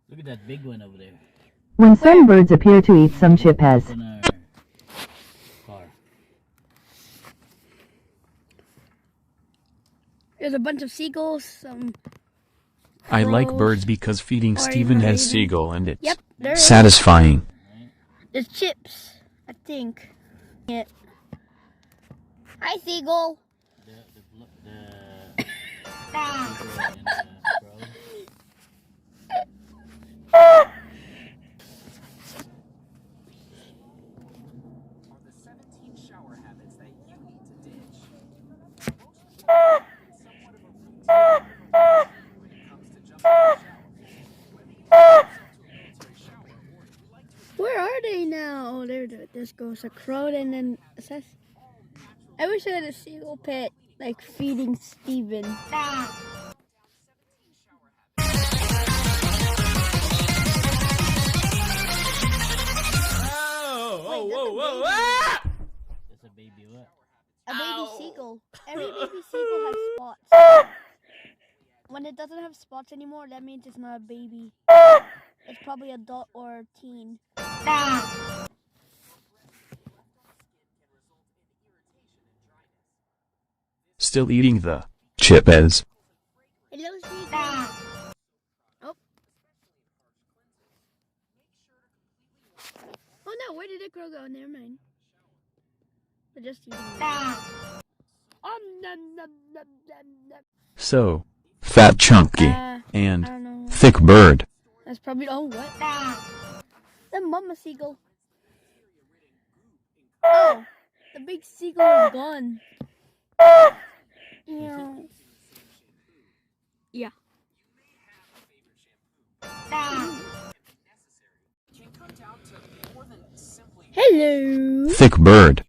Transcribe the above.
Look at that big one over there. When some birds appear to eat some chippeas. In our car. There's a bunch of seagulls, some I like crows, birds because feeding or Steven even has ravens. seagull and it's Yep, there is. satisfying. There's chips, I think. Yeah. Hi, seagull. Where are they now? Oh, there this goes a crow and then it says, I wish I had a seagull pet, like feeding Steven. Whoa! That's a baby what? A baby seagull. Every baby seagull has spots. When it doesn't have spots anymore, that means it's not a baby. It's probably adult or teen. Still eating the chippeas. Hello, seagull. Oh. Oh no, where did the crow go? Never mind. They're just eating it. Nom, nom, nom, nom. So fat, chunky, I and don't know. thick bird. That's probably, oh, what? The mama seagull. Oh, the big seagull is gone. Yeah. Hello. Thick bird.